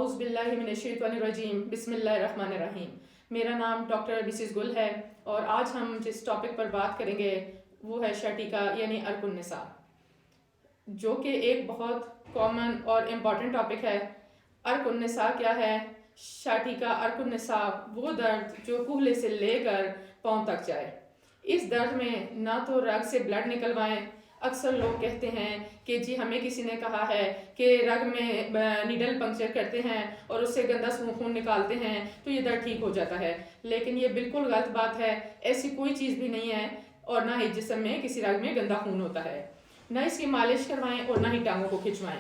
आउज़ुबिल्लाहिमिनश्शैतानिर्रजीम बिस्मिल्लाहिर्रहमानिर्रहीम। मेरा नाम डॉक्टर मिसेस गुल है और आज हम जिस टॉपिक पर बात करेंगे वो है शर्टिका यानी अर्कुन्निसा, जो कि एक बहुत कॉमन और इम्पॉर्टेंट टॉपिक है। अर्कुन्निसा क्या है? शर्टिका अर्कुन्निसा वो दर्द जो कूहले से लेकर पाँव तक जाए। इस दर्द में ना तो रग से ब्लड निकलवाएं। अक्सर लोग कहते हैं कि जी हमें किसी ने कहा है कि रग में नीडल पंक्चर करते हैं और उससे गंदा खून निकालते हैं तो ये दर्द ठीक हो जाता है, लेकिन ये बिल्कुल गलत बात है। ऐसी कोई चीज़ भी नहीं है और ना ही जिस्म में किसी रग में गंदा खून होता है। ना इसकी मालिश करवाएं और ना ही टांगों को खिंचवाएं।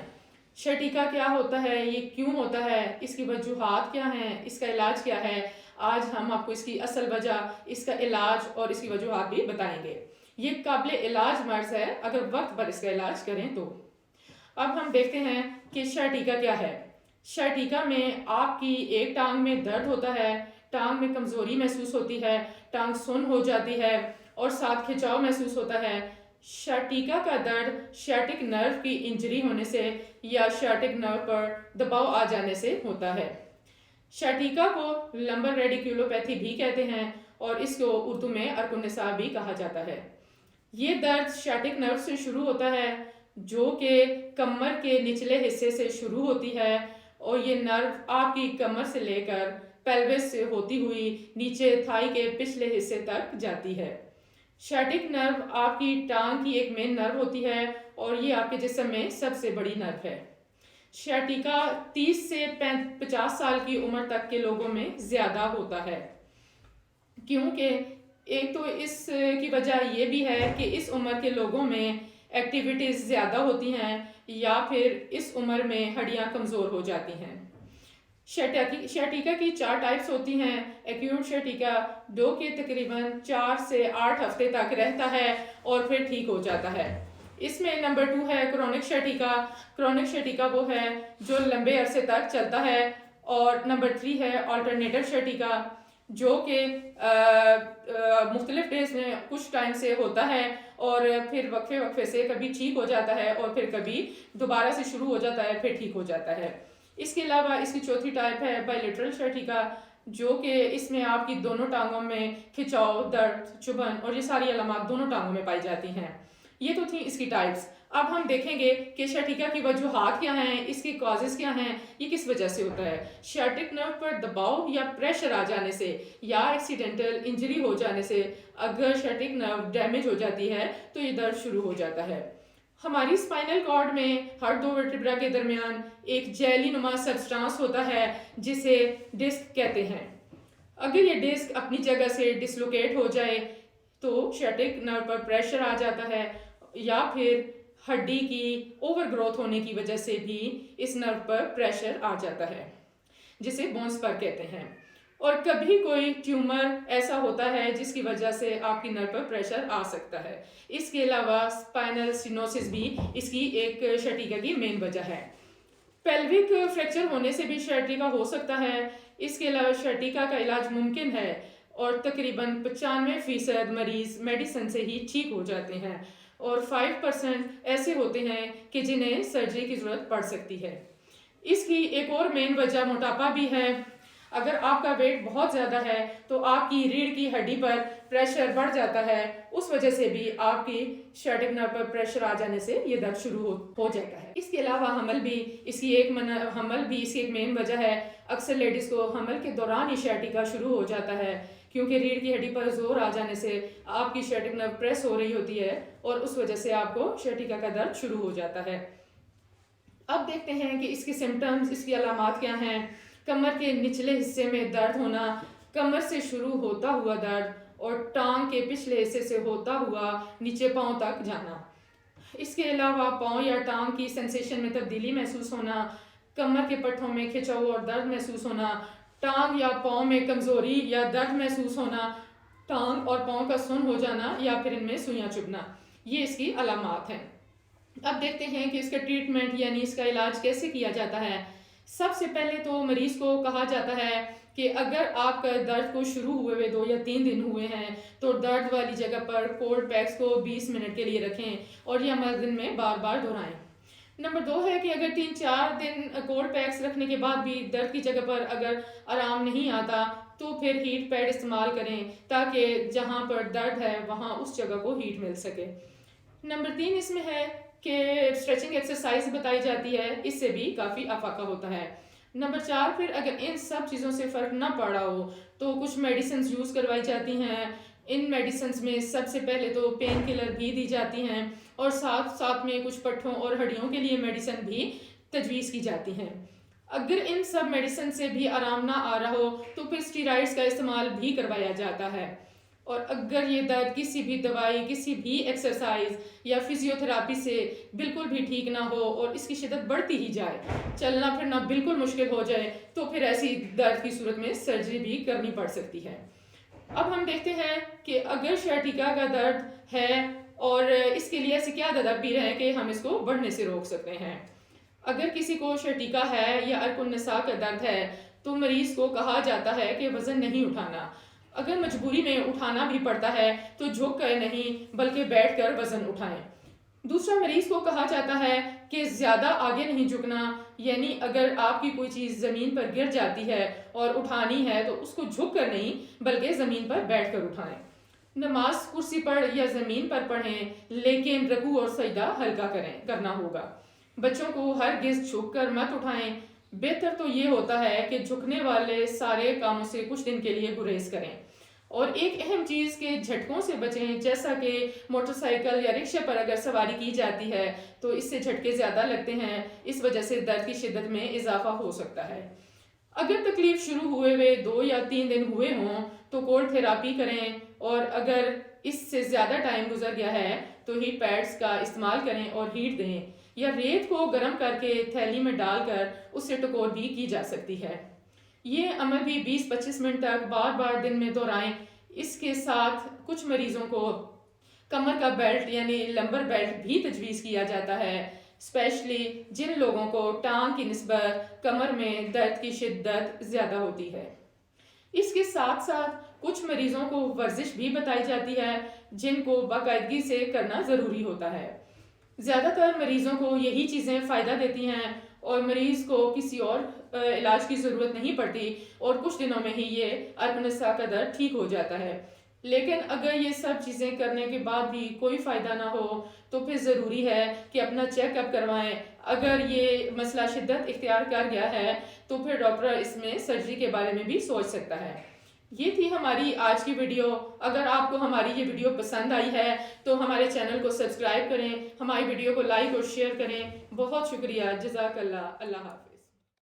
शर्टिका क्या होता है, ये क्यों होता है, इसकी वजूहात क्या हैं, इसका इलाज क्या है, आज हम आपको इसकी असल वजह, इसका इलाज और इसकी वजूहात भी बताएंगे। ये काबिल इलाज मर्ज है अगर वक्त पर इसका इलाज करें तो। अब हम देखते हैं कि शर्टिका क्या है। शर्टिका में आपकी एक टांग में दर्द होता है, टांग में कमजोरी महसूस होती है, टांग सुन्न हो जाती है और साथ खिंचाव महसूस होता है। शर्टिका का दर्द शर्टिक नर्व की इंजरी होने से या शर्टिक नर्व पर दबाव आ जाने से होता है। शर्टिका को लंबर रेडिकुलोपैथी भी कहते हैं और इसको उर्दू में अर्कुन्निसा भी कहा जाता है। ये दर्द शर्टिक नर्व से शुरू होता है जो कि कमर के निचले हिस्से से शुरू होती है और ये नर्व आपकी कमर से लेकर पेल्विस से होती हुई नीचे थाई के पिछले हिस्से तक जाती है। शर्टिक नर्व आपकी टांग की एक मेन नर्व होती है और ये आपके जिस्म में सबसे बड़ी नर्व है। शर्टिका 30 से 50 साल की उम्र तक के लोगों में ज़्यादा होता है, क्योंकि एक तो इसकी वजह ये भी है कि इस उम्र के लोगों में एक्टिविटीज़ ज़्यादा होती हैं या फिर इस उम्र में हड्डियाँ कमज़ोर हो जाती हैं। शर्टिका की 4 टाइप्स होती हैं। एक्यूट शर्टिका जो कि तकरीबन 4 से 8 हफ्ते तक रहता है और फिर ठीक हो जाता है। इसमें नंबर 2 है क्रोनिक शर्टिका। क्रोनिक शर्टिका वो है जो लंबे अरसे तक चलता है। और नंबर 3 है अल्टरनेटिव शर्टिका जो कि मुख्तलिफ डेज में कुछ टाइम से होता है और फिर वक्फे से कभी ठीक हो जाता है और फिर कभी दोबारा से शुरू हो जाता है, फिर ठीक हो जाता है। इसके अलावा इसकी चौथी टाइप है बायलेटरल शर्टिका जो कि इसमें आपकी दोनों टांगों में खिंचाव, दर्द, चुभन और ये सारी अलामात दोनों टांगों में पाई जाती हैं। ये तो थी इसकी टाइप्स। अब हम देखेंगे कि शर्टिका की वजूहात क्या हैं, इसके कॉजेज़ क्या हैं, ये किस वजह से होता है। शर्टिक नर्व पर दबाव या प्रेशर आ जाने से या एक्सीडेंटल इंजरी हो जाने से अगर शर्टिक नर्व डैमेज हो जाती है तो ये दर्द शुरू हो जाता है। हमारी स्पाइनल कॉर्ड में हर 2 वर्टिब्रा के दरमियान एक जेली नुमा सब्सटेंस होता है जिसे डिस्क कहते हैं। अगर ये डिस्क अपनी जगह से डिसलोकेट हो जाए तो शर्टिक नर्व पर प्रेशर आ जाता है या फिर हड्डी की ओवर ग्रोथ होने की वजह से भी इस नर्व पर प्रेशर आ जाता है जिसे बोन्स पर कहते हैं। और कभी कोई ट्यूमर ऐसा होता है जिसकी वजह से आपकी नर्व पर प्रेशर आ सकता है। इसके अलावा स्पाइनल स्टिनोसिस भी इसकी एक शर्टिका की मेन वजह है। पेल्विक फ्रैक्चर होने से भी शर्टिका हो सकता है। इसके अलावा शर्टिका का इलाज मुमकिन है और तकरीबन 95% मरीज मेडिसिन से ही ठीक हो जाते हैं और 5% ऐसे होते हैं कि जिन्हें सर्जरी की ज़रूरत पड़ सकती है। इसकी एक और मेन वजह मोटापा भी है। अगर आपका वेट बहुत ज़्यादा है तो आपकी रीढ़ की हड्डी पर प्रेशर बढ़ जाता है, उस वजह से भी आपकी शर्टिक नर्व पर प्रेशर आ जाने से ये दर्द शुरू हो जाता है। इसके अलावा हमल भी इसकी एक मेन वजह है। अक्सर लेडीज़ को हमल के दौरान ही शर्टिका शुरू हो जाता है क्योंकि रीढ़ की हड्डी पर जोर आ जाने से आपकी शर्टिक नर्व प्रेस हो रही होती है और उस वजह से आपको शर्टिका का दर्द शुरू हो जाता है। अब देखते हैं कि इसके सिम्टम्स, इसकी अलामात क्या हैं। कमर के निचले हिस्से में दर्द होना, कमर से शुरू होता हुआ दर्द और टांग के पिछले हिस्से से होता हुआ नीचे पाँव तक जाना। इसके अलावा पाँव या टांग की सेंसेशन में तब्दीली महसूस होना, कमर के पट्टों में खिंचाव और दर्द महसूस होना, टांग या पाँव में कमज़ोरी या दर्द महसूस होना, टांग और पाँव का सुन्न हो जाना या फिर इनमें सुइयां चुभना, ये इसकी अलामात हैं। अब देखते हैं कि इसका ट्रीटमेंट यानी इसका इलाज कैसे किया जाता है। सबसे पहले तो मरीज़ को कहा जाता है कि अगर आपका दर्द को शुरू हुए 2 या 3 दिन हुए हैं तो दर्द वाली जगह पर कोल्ड पैक्स को 20 मिनट के लिए रखें और यह अमल दिन में बार बार दोहराएं। नंबर 2 है कि अगर 3-4 दिन कोल्ड पैक्स रखने के बाद भी दर्द की जगह पर अगर आराम नहीं आता, तो फिर हीट पैड इस्तेमाल करें ताकि जहाँ पर दर्द है वहाँ उस जगह को हीट मिल सके। नंबर 3 इसमें है कि स्ट्रेचिंग एक्सरसाइज बताई जाती है, इससे भी काफ़ी अफाका होता है। नंबर 4 फिर अगर इन सब चीज़ों से फ़र्क ना पड़ा हो तो कुछ मेडिसिन यूज़ करवाई जाती हैं। इन मेडिसिन में सबसे पहले तो पेन किलर भी दी जाती हैं और साथ साथ में कुछ पट्ठों और हड्डियों के लिए मेडिसिन भी तजवीज़ की जाती हैं। अगर इन सब मेडिसिन से भी आराम ना आ रहा हो तो फिर स्टीरॉइड्स का इस्तेमाल भी करवाया जाता है। और अगर ये दर्द किसी भी दवाई, किसी भी एक्सरसाइज या फिजियोथेरापी से बिल्कुल भी ठीक ना हो और इसकी शिद्दत बढ़ती ही जाए, चलना फिरना बिल्कुल मुश्किल हो जाए, तो फिर ऐसी दर्द की सूरत में सर्जरी भी करनी पड़ सकती है। अब हम देखते हैं कि अगर sciatica का दर्द है और इसके लिए ऐसी क्या तदाबीर हैं कि हम इसको बढ़ने से रोक सकते हैं। अगर किसी को sciatica है या अर्कुन-नसा का दर्द है तो मरीज को कहा जाता है कि वजन नहीं उठाना। अगर मजबूरी में उठाना भी पड़ता है तो झुक कर नहीं बल्कि बैठकर वजन उठाएं। दूसरा, मरीज को कहा जाता है कि ज़्यादा आगे नहीं झुकना, यानी अगर आपकी कोई चीज़ ज़मीन पर गिर जाती है और उठानी है तो उसको झुक कर नहीं बल्कि ज़मीन पर बैठ कर उठाएं। नमाज कुर्सी पर या ज़मीन पर पढ़ें, लेकिन रकू और सजदा हल्का करना होगा। बच्चों को हरगिज़ झुक कर मत उठाएं। बेहतर तो ये होता है कि झुकने वाले सारे कामों से कुछ दिन के लिए गुरेज करें। और एक अहम चीज़ के झटकों से बचें, जैसा कि मोटरसाइकिल या रिक्शे पर अगर सवारी की जाती है तो इससे झटके ज़्यादा लगते हैं, इस वजह से दर्द की शिद्दत में इजाफा हो सकता है। अगर तकलीफ शुरू हुए हुए 2 या 3 दिन हुए हों तो कोल्ड थेरापी करें, और अगर इससे ज़्यादा टाइम गुजर गया है तो हीट पैड्स का इस्तेमाल करें और हीट दें, या रेत को गर्म करके थैली में डालकर उससे टकोर भी की जा सकती है। ये अमल भी 20-25 मिनट तक बार बार दिन में दोहराएं। इसके साथ कुछ मरीजों को कमर का बेल्ट यानी लंबर बेल्ट भी तजवीज़ किया जाता है, स्पेशली जिन लोगों को टांग की निस्बत कमर में दर्द की शिद्दत ज़्यादा होती है। इसके साथ साथ कुछ मरीजों को वर्जिश भी बताई जाती है, जिनको बाकायदगी से करना ज़रूरी होता है। ज़्यादातर मरीजों को यही चीज़ें फ़ायदा देती हैं और मरीज़ को किसी और इलाज की ज़रूरत नहीं पड़ती और कुछ दिनों में ही ये अर्कुन-नसा का दर्द ठीक हो जाता है। लेकिन अगर ये सब चीज़ें करने के बाद भी कोई फ़ायदा ना हो तो फिर ज़रूरी है कि अपना चेकअप करवाएं। अगर ये मसला शिद्दत इख्तियार कर गया है तो फिर डॉक्टर इसमें सर्जरी के बारे में भी सोच सकता है। ये थी हमारी आज की वीडियो। अगर आपको हमारी ये वीडियो पसंद आई है तो हमारे चैनल को सब्सक्राइब करें, हमारी वीडियो को लाइक और शेयर करें। बहुत शुक्रिया, जज़ाकल्लाह, अल्लाह हाफ़िज़।